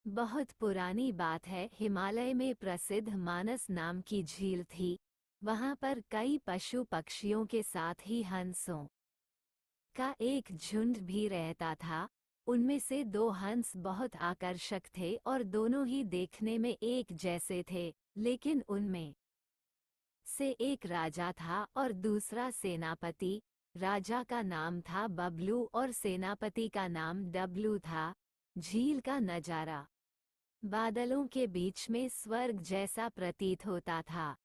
बहुत पुरानी बात है, हिमालय में प्रसिद्ध मानस नाम की झील थी। वहां पर कई पशु पक्षियों के साथ ही हंसों का एक झुंड भी रहता था। उनमें से दो हंस बहुत आकर्षक थे और दोनों ही देखने में एक जैसे थे, लेकिन उनमें से एक राजा था और दूसरा सेनापति। राजा का नाम था बबलू और सेनापति का नाम डब्लू था। झील का नजारा बादलों के बीच में स्वर्ग जैसा प्रतीत होता था।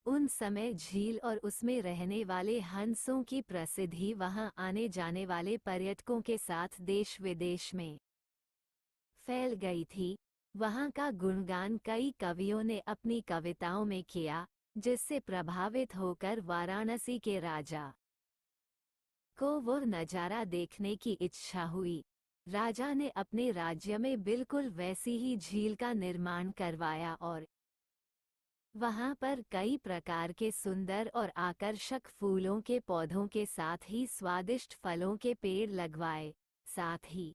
उन समय झील और उसमें रहने वाले हंसों की प्रसिद्धि वहां आने जाने वाले पर्यटकों के साथ देश विदेश में फैल गई थी। वहां का गुणगान कई कवियों ने अपनी कविताओं में किया, जिससे प्रभावित होकर वाराणसी के राजा को वो नजारा देखने की इच्छा हुई। राजा ने अपने राज्य में बिल्कुल वैसी ही झील का निर्माण करवाया और वहां पर कई प्रकार के सुंदर और आकर्षक फूलों के पौधों के साथ ही स्वादिष्ट फलों के पेड़ लगवाए। साथ ही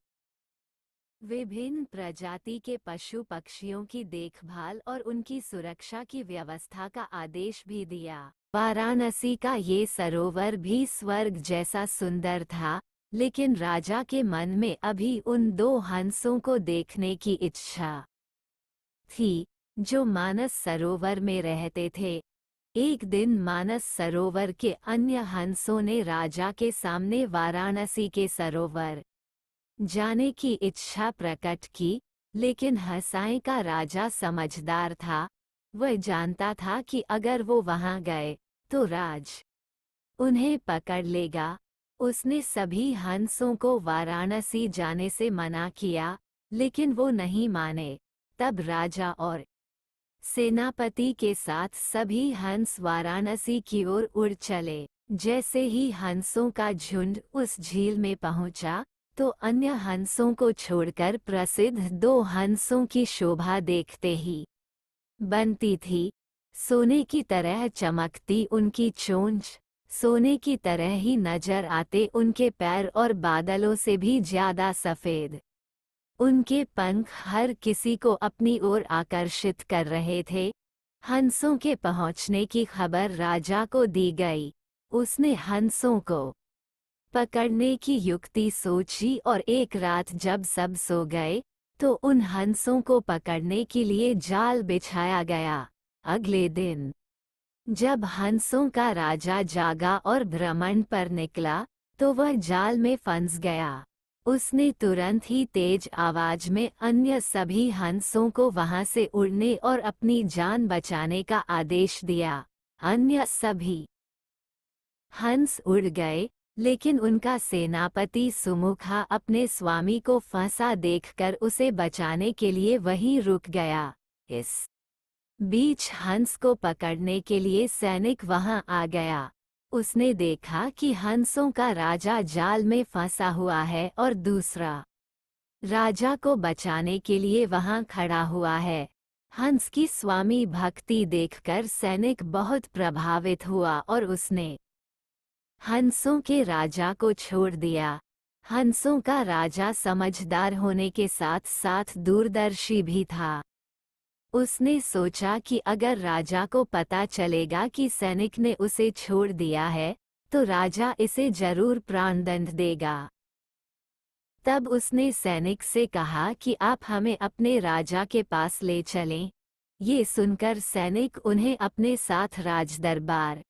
विभिन्न प्रजाति के पशु पक्षियों की देखभाल और उनकी सुरक्षा की व्यवस्था का आदेश भी दिया। वाराणसी का ये सरोवर भी स्वर्ग जैसा सुंदर था, लेकिन राजा के मन में अभी उन दो हंसों को देखने की इच्छा थी, जो मानस सरोवर में रहते थे। एक दिन मानस सरोवर के अन्य हंसों ने राजा के सामने वाराणसी के सरोवर जाने की इच्छा प्रकट की, लेकिन हंसाई का राजा समझदार था। वह जानता था कि अगर वो वहां गए तो राज उन्हें पकड़ लेगा। उसने सभी हंसों को वाराणसी जाने से मना किया, लेकिन वो नहीं माने। तब राजा और सेनापति के साथ सभी हंस वाराणसी की ओर उड़ चले। जैसे ही हंसों का झुंड उस झील में पहुंचा, तो अन्य हंसों को छोड़कर प्रसिद्ध दो हंसों की शोभा देखते ही बनती थी। सोने की तरह चमकती उनकी चोंच, सोने की तरह ही नजर आते उनके पैर और बादलों से भी ज्यादा सफेद उनके पंख हर किसी को अपनी ओर आकर्षित कर रहे थे। हंसों के पहुंचने की खबर राजा को दी गई। उसने हंसों को पकड़ने की युक्ति सोची और एक रात जब सब सो गए, तो उन हंसों को पकड़ने के लिए जाल बिछाया गया। अगले दिन जब हंसों का राजा जागा और भ्रमण पर निकला, तो वह जाल में फंस गया। उसने तुरंत ही तेज आवाज में अन्य सभी हंसों को वहां से उड़ने और अपनी जान बचाने का आदेश दिया। अन्य सभी हंस उड़ गए, लेकिन उनका सेनापति सुमुखा अपने स्वामी को फंसा देखकर उसे बचाने के लिए वहीं रुक गया। इस बीच हंस को पकड़ने के लिए सैनिक वहां आ गया। उसने देखा कि हंसों का राजा जाल में फंसा हुआ है और दूसरा राजा को बचाने के लिए वहां खड़ा हुआ है। हंस की स्वामी भक्ति देखकर सैनिक बहुत प्रभावित हुआ और उसने हंसों के राजा को छोड़ दिया। हंसों का राजा समझदार होने के साथ साथ दूरदर्शी भी था। उसने सोचा कि अगर राजा को पता चलेगा कि सैनिक ने उसे छोड़ दिया है, तो राजा इसे जरूर प्राणदंड देगा। तब उसने सैनिक से कहा कि आप हमें अपने राजा के पास ले चलें। ये सुनकर सैनिक उन्हें अपने साथ राजदरबार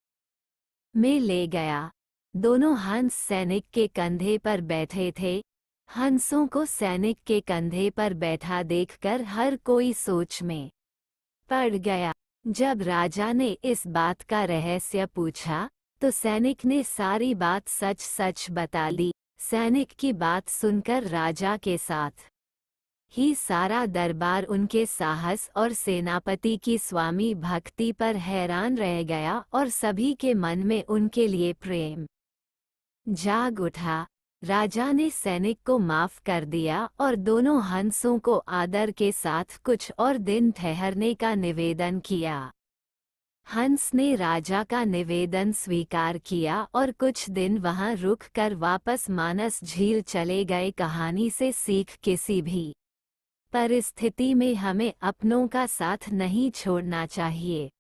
में ले गया। दोनों हंस सैनिक के कंधे पर बैठे थे। हंसों को सैनिक के कंधे पर बैठा देखकर हर कोई सोच में पड़ गया। जब राजा ने इस बात का रहस्य पूछा, तो सैनिक ने सारी बात सच सच बता दी। सैनिक की बात सुनकर राजा के साथ ही सारा दरबार उनके साहस और सेनापति की स्वामी भक्ति पर हैरान रह गया और सभी के मन में उनके लिए प्रेम जाग उठा। राजा ने सैनिक को माफ कर दिया और दोनों हंसों को आदर के साथ कुछ और दिन ठहरने का निवेदन किया। हंस ने राजा का निवेदन स्वीकार किया और कुछ दिन वहां रुक कर वापस मानस झील चले गए। कहानी से सीख किसी भी परिस्थिति में हमें अपनों का साथ नहीं छोड़ना चाहिए।